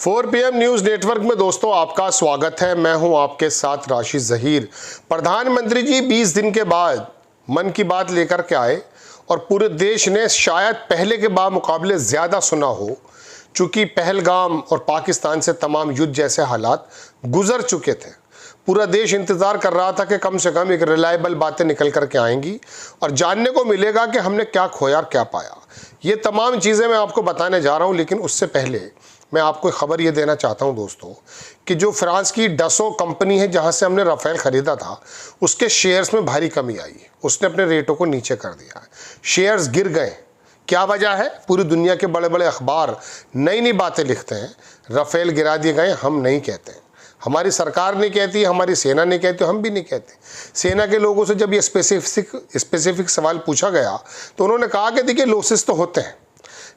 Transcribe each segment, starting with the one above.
4 PM news network में दोस्तों आपका स्वागत है। मैं हूं आपके साथ राशिद जहीर। प्रधानमंत्री जी 20 दिन के बाद मन की बात लेकर के आए और पूरे देश ने शायद पहले के मुकाबले ज्यादा सुना हो, चूंकि पहलगाम और पाकिस्तान से तमाम युद्ध जैसे हालात गुजर चुके थे। पूरा देश इंतजार कर रहा था कि कम से कम एक रिलायबल बातें निकल करके आएंगी और जानने को मिलेगा कि हमने क्या खोया और क्या पाया। ये तमाम चीज़ें मैं आपको बताने जा रहा हूं, लेकिन उससे पहले मैं आपको खबर ये देना चाहता हूं दोस्तों कि जो फ्रांस की डसो कंपनी है जहां से हमने राफेल खरीदा था, उसके शेयर्स में भारी कमी आई। उसने अपने रेटों को नीचे कर दिया है, शेयर्स गिर गए। क्या वजह है? पूरी दुनिया के बड़े बड़े अखबार नई नई बातें लिखते हैं। राफेल गिरा दिए गए, हम नहीं कहते, हमारी सरकार नहीं कहती, हमारी सेना नहीं कहती, हम भी नहीं कहते। सेना के लोगों से जब ये स्पेसिफिक सवाल पूछा गया तो उन्होंने कहा कि देखिए लॉसेस तो होते हैं,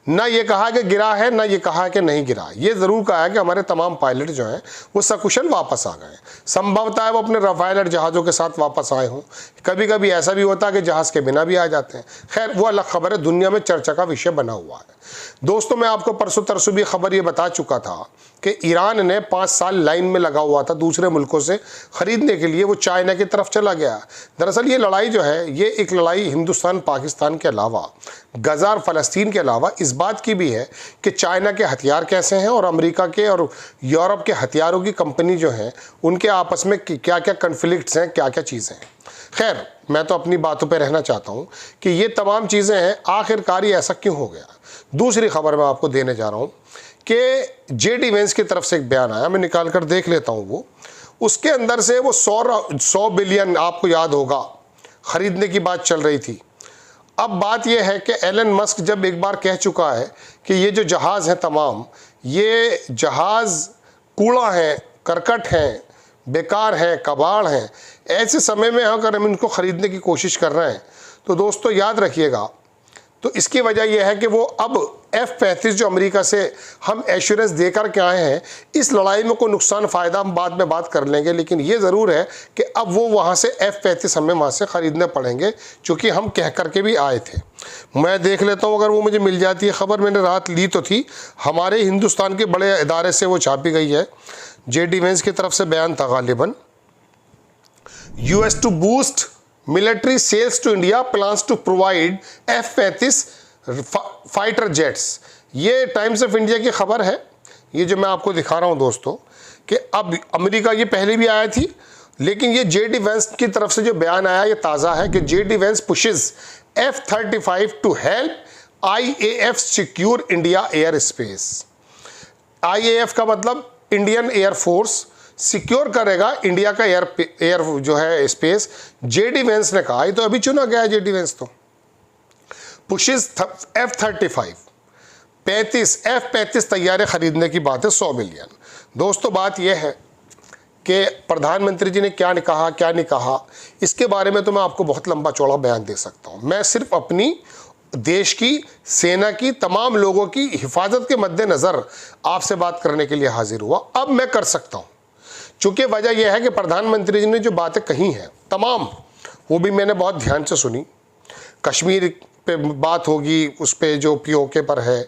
ना ये कहा कि गिरा है, ना ये कहा कि नहीं गिरा। ये ज़रूर कहा है कि हमारे तमाम पायलट जो हैं वो सकुशल वापस आ गए। संभवतः है वो अपने राफेल जहाज़ों के साथ वापस आए हों। कभी कभी ऐसा भी होता है कि जहाज़ के बिना भी आ जाते हैं। खैर वो अलग खबर है, दुनिया में चर्चा का विषय बना हुआ है। दोस्तों मैं आपको परसों तरसों भी खबर ये बता चुका था कि ईरान ने 5 साल लाइन में लगा हुआ था दूसरे मुल्कों से ख़रीदने के लिए, वो चाइना की तरफ चला गया। दरअसल ये लड़ाई जो है ये एक लड़ाई हिंदुस्तान पाकिस्तान के अलावा, गज़ा और फ़लस्तीन के अलावा इस बात की भी है कि चाइना के हथियार कैसे हैं और अमेरिका के और यूरोप के हथियारों की कंपनी जो हैं उनके आपस में क्या क्या कन्फ्लिक्ट्स हैं, क्या क्या चीज़ें हैं। खैर मैं तो अपनी बातों पे रहना चाहता हूँ कि ये तमाम चीज़ें हैं, आखिरकार ये ऐसा क्यों हो गया। दूसरी खबर मैं आपको देने जा रहा हूँ कि जेडी वेंस की तरफ से एक बयान आया, मैं निकाल कर देख लेता हूँ। वो उसके अंदर से वो 100 बिलियन आपको याद होगा ख़रीदने की बात चल रही थी। अब बात यह है कि एलन मस्क जब एक बार कह चुका है कि ये जो जहाज़ हैं तमाम, ये जहाज़ कूड़ा हैं, करकट हैं, बेकार हैं, कबाड़ हैं, ऐसे समय में अगर हम इनको ख़रीदने की कोशिश कर रहे हैं तो दोस्तों याद रखिएगा, तो इसकी वजह यह है कि वो अब F-35 जो अमेरिका से हम एश्योरेंस देकर के आए हैं, इस लड़ाई में कोई नुकसान फ़ायदा हम बाद में बात कर लेंगे, लेकिन ये ज़रूर है कि अब वो वहाँ से F-35 हमें वहाँ से ख़रीदने पड़ेंगे, चूँकि हम कह करके भी आए थे। मैं देख लेता हूँ अगर वो मुझे मिल जाती है खबर। मैंने रात ली तो थी, हमारे हिंदुस्तान के बड़े इदारे से वो छापी गई है। जेडी वेंस की तरफ से बयान था गालिबन, US to boost military sales to India, plans to provide F-35 fighter jets. ये टाइम्स ऑफ इंडिया की खबर है, ये जो मैं आपको दिखा रहा हूँ दोस्तों, कि अब अमेरिका ये पहले भी आया थी, लेकिन ये जेडी वेंस की तरफ से जो बयान आया ये ताज़ा है कि JD Vance pushes F-35 to help IAF secure India air space. IAF का मतलब इंडियन एयर फोर्स सिक्योर करेगा इंडिया का एयर जो है स्पेस। जेडी वेंस ने कहा, ये तो अभी चुना गया है जेडी वेंस, तो पुशेस F-35 F-35 तैयारे खरीदने की बात है, 100 बिलियन। दोस्तों बात यह है कि प्रधानमंत्री जी ने क्या कहा क्या नहीं कहा, इसके बारे में तो मैं आपको बहुत लंबा चौड़ा बयान दे सकता हूँ। मैं सिर्फ अपनी देश की सेना की तमाम लोगों की हिफाजत के मद्देनज़र आपसे बात करने के लिए हाजिर हुआ। अब मैं कर सकता हूँ, चूँकि वजह यह है कि प्रधानमंत्री जी ने जो बातें कही हैं तमाम, वो भी मैंने बहुत ध्यान से सुनी। कश्मीर पे बात होगी, उस पे जो POK पर है,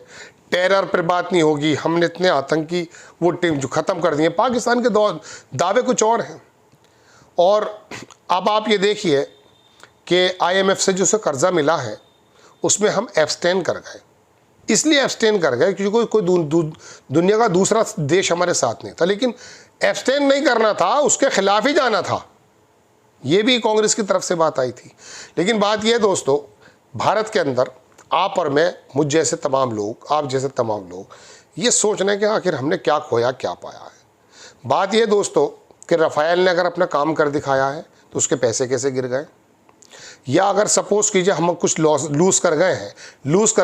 टेरर पर बात नहीं होगी, हमने इतने आतंकी वो टीम जो ख़त्म कर दिए। पाकिस्तान के दावे कुछ और हैं। और अब आप ये देखिए कि IMF से जो कर्जा मिला है उसमें हम एब्सटेन कर गए। इसलिए एब्सटेन कर गए क्योंकि कोई दुनिया का दूसरा देश हमारे साथ नहीं था, लेकिन एब्सटेन नहीं करना था, उसके खिलाफ ही जाना था। ये भी कांग्रेस की तरफ से बात आई थी। लेकिन बात यह है दोस्तों, भारत के अंदर आप और मैं, मुझ जैसे तमाम लोग, आप जैसे तमाम लोग ये सोच रहे हैं कि आखिर हमने क्या खोया क्या पाया है। बात यह दोस्तों कि राफेल ने अगर अपना काम कर दिखाया है तो उसके पैसे कैसे गिर गए, या अगर सपोज कीजिए हम कुछ लूज़ कर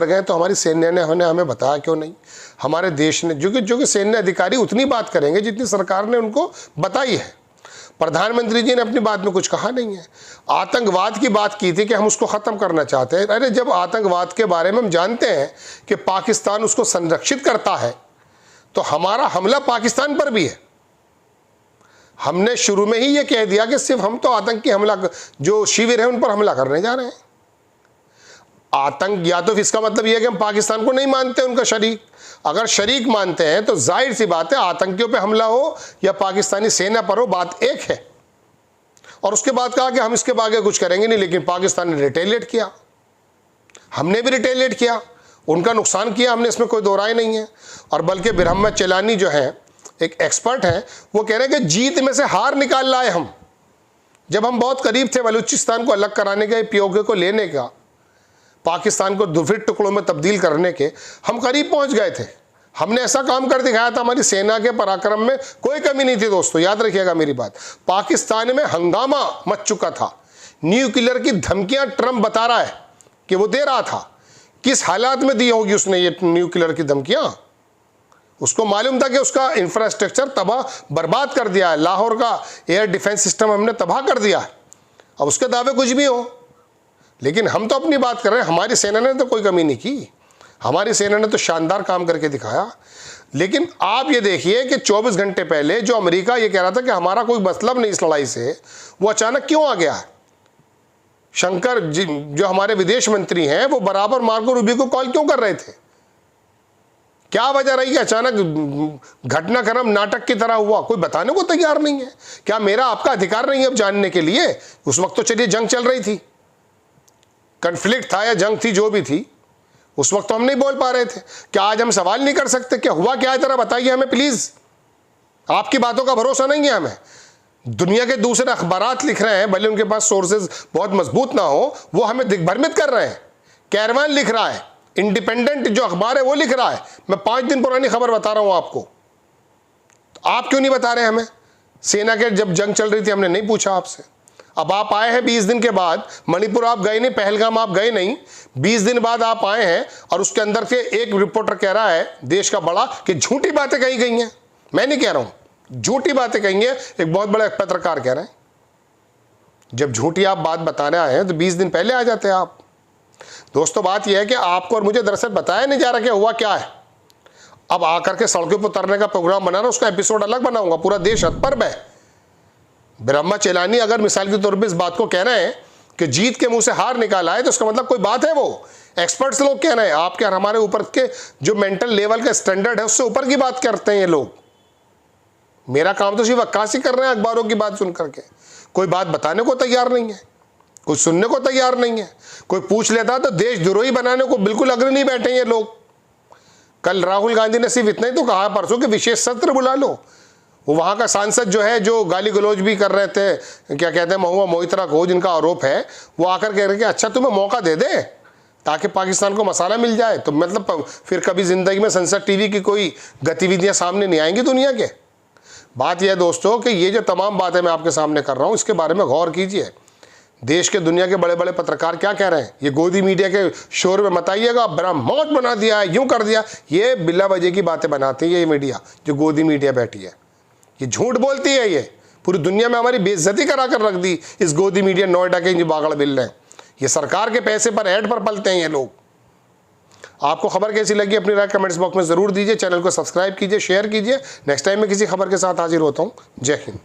गए तो हमारी सैन्य ने हमें बताया क्यों नहीं। हमारे देश ने जो कि सैन्य अधिकारी उतनी बात करेंगे जितनी सरकार ने उनको बताई है। प्रधानमंत्री जी ने अपनी बात में कुछ कहा नहीं है। आतंकवाद की बात की थी कि हम उसको ख़त्म करना चाहते हैं। अरे जब आतंकवाद के बारे में हम जानते हैं कि पाकिस्तान उसको संरक्षित करता है तो हमारा हमला पाकिस्तान पर भी है। हमने शुरू में ही ये कह दिया कि सिर्फ हम तो आतंकी हमला जो शिविर है उन पर हमला करने जा रहे हैं। आतंक, या तो इसका मतलब यह है कि हम पाकिस्तान को नहीं मानते उनका शरीक। अगर शरीक मानते हैं तो जाहिर सी बात है आतंकियों पे हमला हो या पाकिस्तानी सेना पर हो, बात एक है। और उसके बाद कहा कि हम इसके आगे कुछ करेंगे नहीं, लेकिन पाकिस्तान ने रिटेलिएट किया, हमने भी रिटेलिएट किया, उनका नुकसान किया हमने, इसमें कोई दो राय नहीं है। और बल्कि ब्रह्मा चेलानी जो है एक एक्सपर्ट हैं, वो कह रहे हैं कि जीत में से हार निकाल लाए हम। जब हम बहुत करीब थे बलूचिस्तान को अलग कराने के, पीओके को लेने का, पाकिस्तान को दुर्फिट टुकड़ों में तब्दील करने के, हम करीब पहुंच गए थे। हमने ऐसा काम कर दिखाया था, हमारी सेना के पराक्रम में कोई कमी नहीं थी। दोस्तों याद रखिएगा मेरी बात, पाकिस्तान में हंगामा मच चुका था, न्यूक्लियर की धमकियां ट्रंप बता रहा है कि वो दे रहा था। किस हालात में दी होगी उसने ये न्यूक्लियर की धमकियां? उसको मालूम था कि उसका इंफ्रास्ट्रक्चर तबाह बर्बाद कर दिया है, लाहौर का एयर डिफेंस सिस्टम हमने तबाह कर दिया है। अब उसके दावे कुछ भी हो, लेकिन हम तो अपनी बात कर रहे हैं। हमारी सेना ने तो कोई कमी नहीं की, हमारी सेना ने तो शानदार काम करके दिखाया। लेकिन आप ये देखिए कि 24 घंटे पहले जो अमेरिका ये कह रहा था कि हमारा कोई मतलब नहीं इस लड़ाई से, वो अचानक क्यों आ गया? शंकर जी जो हमारे विदेश मंत्री हैं, वो बराबर मार्को रूबियो को कॉल क्यों कर रहे थे? क्या वजह रही कि अचानक घटनाक्रम नाटक की तरह हुआ? कोई बताने को तैयार नहीं है। क्या मेरा आपका अधिकार नहीं है अब जानने के लिए? उस वक्त तो चलिए जंग चल रही थी, कन्फ्लिक्ट था या जंग थी, जो भी थी, उस वक्त तो हम नहीं बोल पा रहे थे। क्या आज हम सवाल नहीं कर सकते? क्या हुआ क्या है, जरा बताइए हमें प्लीज। आपकी बातों का भरोसा नहीं है हमें। दुनिया के दूसरे अखबारात लिख रहे हैं, भले उनके पास सोर्सेज बहुत मजबूत ना हो, वो हमें दिग्भ्रमित कर रहे हैं। कैरवान लिख रहा है, इंडिपेंडेंट जो अखबार है वो लिख रहा है। मैं 5 दिन पुरानी खबर बता रहा हूं आपको, तो आप क्यों नहीं बता रहे हमें? सेना के जब जंग चल रही थी हमने नहीं पूछा आपसे। अब आप आए हैं 20 दिन के बाद, मणिपुर आप गए नहीं, पहलगाम आप गए नहीं, 20 दिन बाद आप आए हैं, और उसके अंदर से एक रिपोर्टर कह रहा है देश का बड़ा कि झूठी बातें कही गई हैं। मैं नहीं कह रहा हूं, झूठी बातें कही हैं, एक बहुत बड़ा पत्रकार कह रहे हैं। जब झूठी आप बात बताने आए हैं तो 20 दिन पहले आ जाते हैं आप। दोस्तों बात यह है कि आपको और मुझे दरअसल बताया नहीं जा रहा कि हुआ क्या है। अब आकर के सड़कों पर उतरने का प्रोग्राम बना रहा, उसका एपिसोड अलग बनाऊंगा, पूरा देश हतप्रभ है। ब्रह्मा चेलानी अगर मिसाल के तौर पर इस बात को कह रहे हैं कि जीत के मुंह से हार निकाला है, तो उसका मतलब कोई बात है। वो एक्सपर्ट्स लोग कह रहे हैं, आपके और हमारे ऊपर के जो मेंटल लेवल का स्टैंडर्ड है उससे ऊपर की बात करते हैं ये लोग। मेरा काम तो सिर्फ अक्कासी कर रहे हैं अखबारों की बात सुन करके। कोई बात बताने को तैयार नहीं है, कोई सुनने को तैयार नहीं है। कोई पूछ लेता तो देशद्रोही बनाने को बिल्कुल अग्र नहीं बैठे ये लोग। कल राहुल गांधी ने सिर्फ इतना ही तो कहा परसों कि विशेष सत्र बुला लो। वो वहां का सांसद जो है, जो गाली गलौज भी कर रहे थे, क्या कहते हैं, महुआ मोइत्रा को, जिनका आरोप है, वो आकर कह रहे कि अच्छा तुम्हें मौका दे दे ताकि पाकिस्तान को मसाला मिल जाए, तो मतलब फिर कभी जिंदगी में संसद टीवी की कोई गतिविधियां सामने नहीं आएंगी दुनिया के। बात यह है दोस्तों कि ये जो तमाम बातें मैं आपके सामने कर रहा हूं, इसके बारे में गौर कीजिए। देश के दुनिया के बड़े बड़े पत्रकार क्या कह रहे हैं, ये गोदी मीडिया के शोर में मत आइएगा, ब्रह्मोस बना दिया है, यूं कर दिया। ये बिल्ला बजे की बातें बनाती है ये मीडिया, जो गोदी मीडिया बैठी है, ये झूठ बोलती है। ये पूरी दुनिया में हमारी बेइज्जती करा कर रख दी इस गोदी मीडिया नोएडा के जो बागड़ बिल हैं। ये सरकार के पैसे पर, ऐड पर पलते हैं ये लोग। आपको खबर कैसी लगी अपनी राय कमेंट्स बॉक्स में जरूर दीजिए। चैनल को सब्सक्राइब कीजिए, शेयर कीजिए। नेक्स्ट टाइम मैं किसी खबर के साथ हाजिर होता हूं। जय हिंद।